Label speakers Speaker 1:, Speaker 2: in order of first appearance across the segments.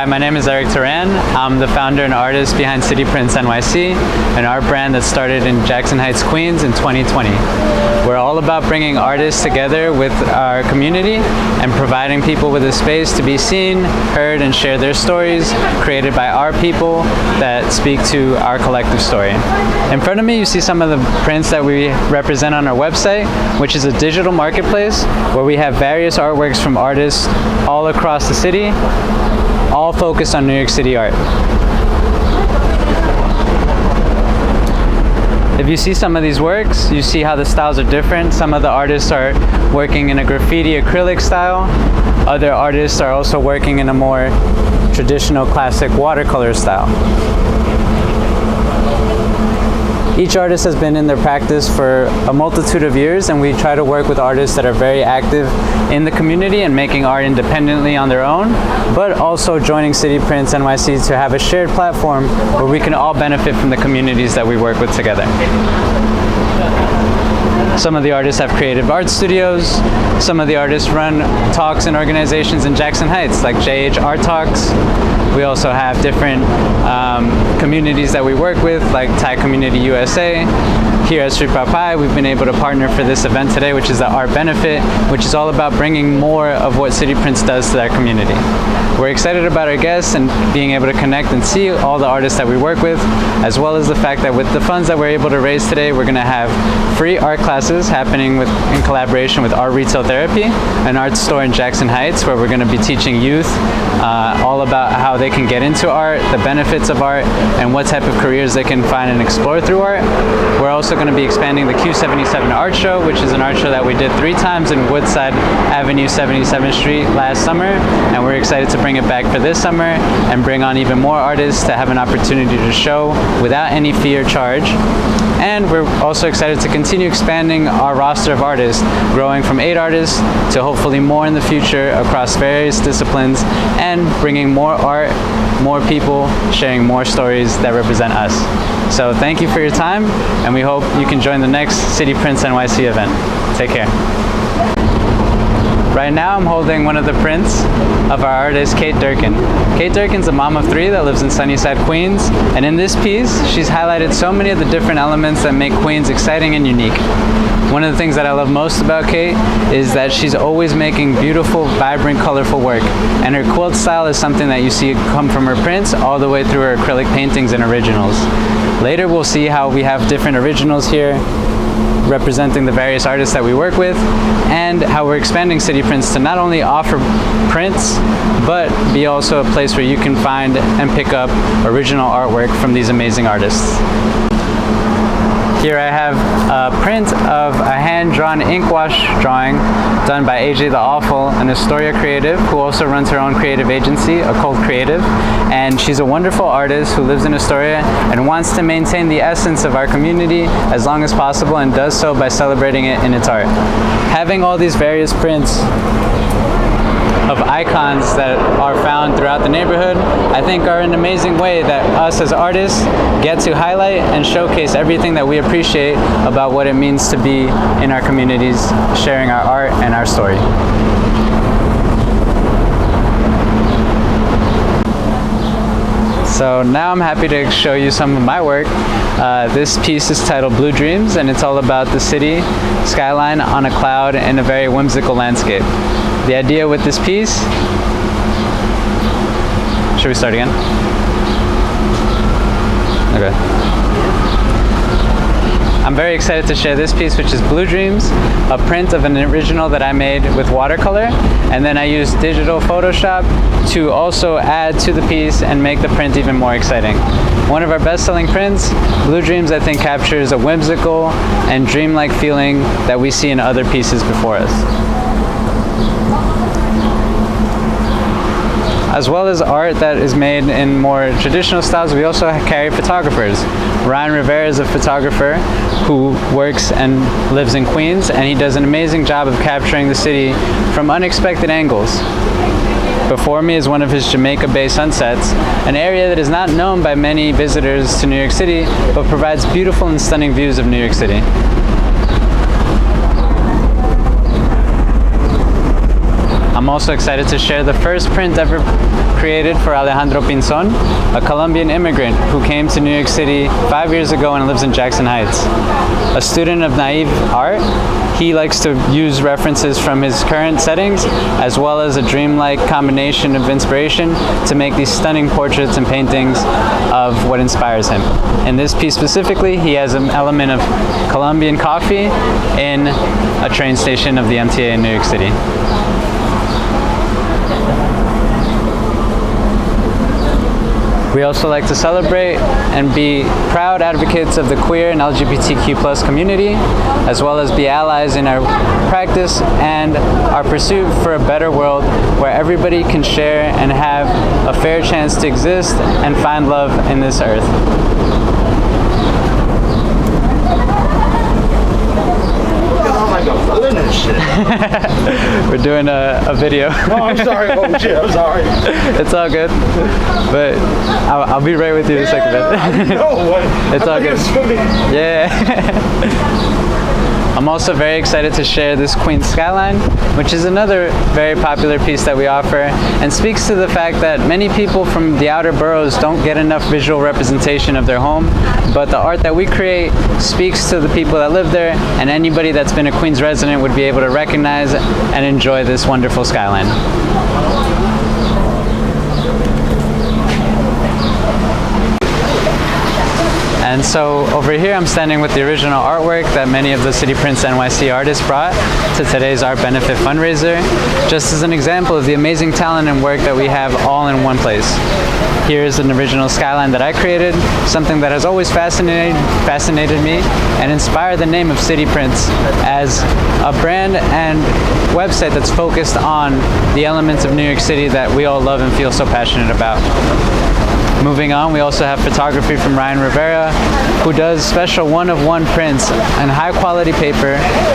Speaker 1: Hi, my name is Eric Turan. I'm the founder and artist behind City Prints NYC, an art brand that started in Jackson Heights, Queens in 2020. We're all about bringing artists together with our community and providing people with a space to be seen, heard, and share their stories created by our people that speak to our collective story. In front of me, you see some of the prints that we represent on our website, which is a digital marketplace where we have various artworks from artists all across the city, all focused on New York City art. If you see some of these works, you see how the styles are different. Some of the artists are working in a graffiti acrylic style. Other artists are also working in a more traditional classic watercolor style. Each artist has been in their practice for a multitude of years, and we try to work with artists that are very active in the community and making art independently on their own, but also joining City Prints NYC to have a shared platform where we can all benefit from the communities that we work with together. Some of the artists have creative art studios. Some of the artists run talks and organizations in Jackson Heights, like JH Art Talks. We also have different communities that we work with, like Thai Community USA. Here at Street Papai, we've been able to partner for this event today, which is the Art Benefit, which is all about bringing more of what City Prints does to that community. We're excited about our guests and being able to connect and see all the artists that we work with, as well as the fact that with the funds that we're able to raise today, we're going to have free art classes happening in collaboration with Art Retail Therapy, an art store in Jackson Heights, where we're going to be teaching youth all about how they can get into art, the benefits of art, and what type of careers they can find and explore through art. We're also going to be expanding the Q77 Art Show, which is an art show that we did 3 times in Woodside Avenue, 77th Street last summer, and we're excited to bring it back for this summer and bring on even more artists to have an opportunity to show without any fee or charge. And we're also excited to continue expanding our roster of artists, growing from 8 artists to hopefully more in the future across various disciplines, and bringing more art, more people, sharing more stories that represent us. So thank you for your time, and we hope you can join the next City Prints NYC event. Take care. Right now I'm holding one of the prints of our artist Kate Durkin. Kate Durkin's a mom of 3 that lives in Sunnyside, Queens, and in this piece she's highlighted so many of the different elements that make Queens exciting and unique. One of the things that I love most about Kate is that she's always making beautiful, vibrant, colorful work, and her quilt style is something that you see come from her prints all the way through her acrylic paintings and originals. Later we'll see how we have different originals here representing the various artists that we work with, and how we're expanding City Prints to not only offer prints, but be also a place where you can find and pick up original artwork from these amazing artists. Here I have a print of a hand-drawn ink wash drawing done by AJ the Awful, an Astoria creative who also runs her own creative agency, Occult Creative, and she's a wonderful artist who lives in Astoria and wants to maintain the essence of our community as long as possible, and does so by celebrating it in its art. Having all these various prints of icons that are found throughout the neighborhood, I think are an amazing way that us as artists get to highlight and showcase everything that we appreciate about what it means to be in our communities, sharing our art and our story. So now I'm happy to show you some of my work. This piece is titled Blue Dreams, and it's all about the city skyline on a cloud in a very whimsical landscape. The idea with this piece, should we start again? Okay. I'm very excited to share this piece, which is Blue Dreams, a print of an original that I made with watercolor, and then I used digital Photoshop to also add to the piece and make the print even more exciting. One of our best-selling prints, Blue Dreams, I think captures a whimsical and dreamlike feeling that we see in other pieces before us. As well as art that is made in more traditional styles, we also carry photographers. Ryan Rivera is a photographer who works and lives in Queens, and he does an amazing job of capturing the city from unexpected angles. Before me is one of his Jamaica Bay sunsets, an area that is not known by many visitors to New York City, but provides beautiful and stunning views of New York City. I'm also excited to share the first print ever created for Alejandro Pinzon, a Colombian immigrant who came to New York City 5 years ago and lives in Jackson Heights. A student of naive art, he likes to use references from his current settings as well as a dreamlike combination of inspiration to make these stunning portraits and paintings of what inspires him. In this piece specifically, he has an element of Colombian coffee in a train station of the MTA in New York City. We also like to celebrate and be proud advocates of the queer and LGBTQ+ community, as well as be allies in our practice and our pursuit for a better world where everybody can share and have a fair chance to exist and find love in this earth. We're doing a video.
Speaker 2: Oh, I'm sorry. Oh, shit, I'm sorry.
Speaker 1: It's all good. But I'll be right with you in a second.
Speaker 2: No, what?
Speaker 1: It's all good. Yeah. I'm also very excited to share this Queens skyline, which is another very popular piece that we offer and speaks to the fact that many people from the outer boroughs don't get enough visual representation of their home, but the art that we create speaks to the people that live there, and anybody that's been a Queens resident would be able to recognize and enjoy this wonderful skyline. And so over here I'm standing with the original artwork that many of the City Prints NYC artists brought to today's Art Benefit fundraiser, just as an example of the amazing talent and work that we have all in one place. Here's an original skyline that I created, something that has always fascinated me and inspired the name of City Prints as a brand and website that's focused on the elements of New York City that we all love and feel so passionate about. Moving on, we also have photography from Ryan Rivera, who does special one-of-one prints on high-quality paper,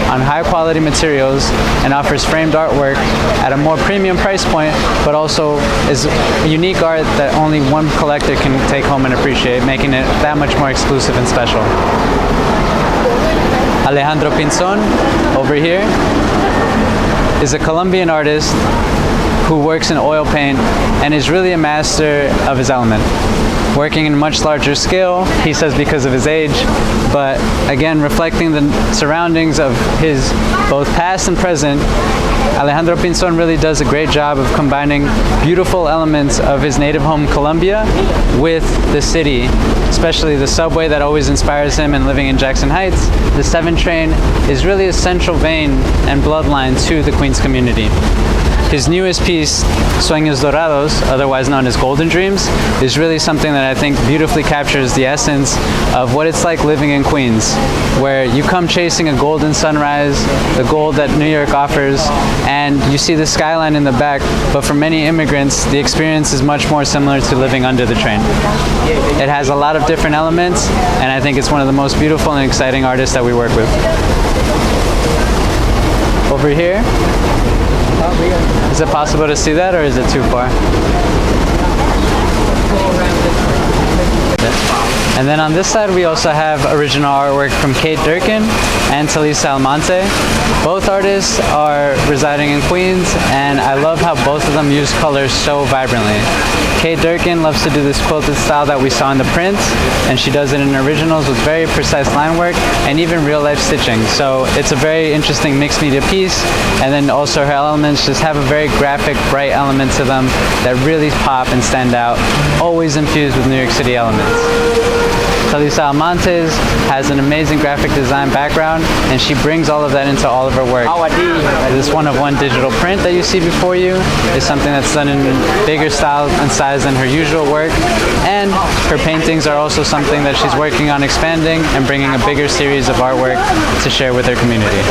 Speaker 1: on high-quality materials, and offers framed artwork at a more premium price point, but also is unique art that only one collector can take home and appreciate, making it that much more exclusive and special. Alejandro Pinzon, over here, is a Colombian artist who works in oil paint and is really a master of his element. Working in a much larger scale, he says because of his age, but again, reflecting the surroundings of his both past and present, Alejandro Pinzon really does a great job of combining beautiful elements of his native home, Colombia, with the city, especially the subway that always inspires him, and living in Jackson Heights. The 7 train is really a central vein and bloodline to the Queens community. His newest piece, Sueños Dorados, otherwise known as Golden Dreams, is really something that I think beautifully captures the essence of what it's like living in Queens, where you come chasing a golden sunrise, the gold that New York offers, and you see the skyline in the back, but for many immigrants, the experience is much more similar to living under the train. It has a lot of different elements, and I think it's one of the most beautiful and exciting artists that we work with. Over here, is it possible to see that, or is it too far? And then on this side we also have original artwork from Kate Durkin and Talisa Almonte. Both artists are residing in Queens, and I love how both of them use colors so vibrantly. Kate Durkin loves to do this quilted style that we saw in the print, and she does it in originals with very precise line work and even real life stitching. So it's a very interesting mixed media piece, and then also her elements just have a very graphic, bright element to them that really pop and stand out, always infused with New York City elements. Talisa Almontes has an amazing graphic design background, and she brings all of that into all of her work. This one-of-one digital print that you see before you is something that's done in bigger style and size than her usual work, and her paintings are also something that she's working on expanding and bringing a bigger series of artwork to share with her community.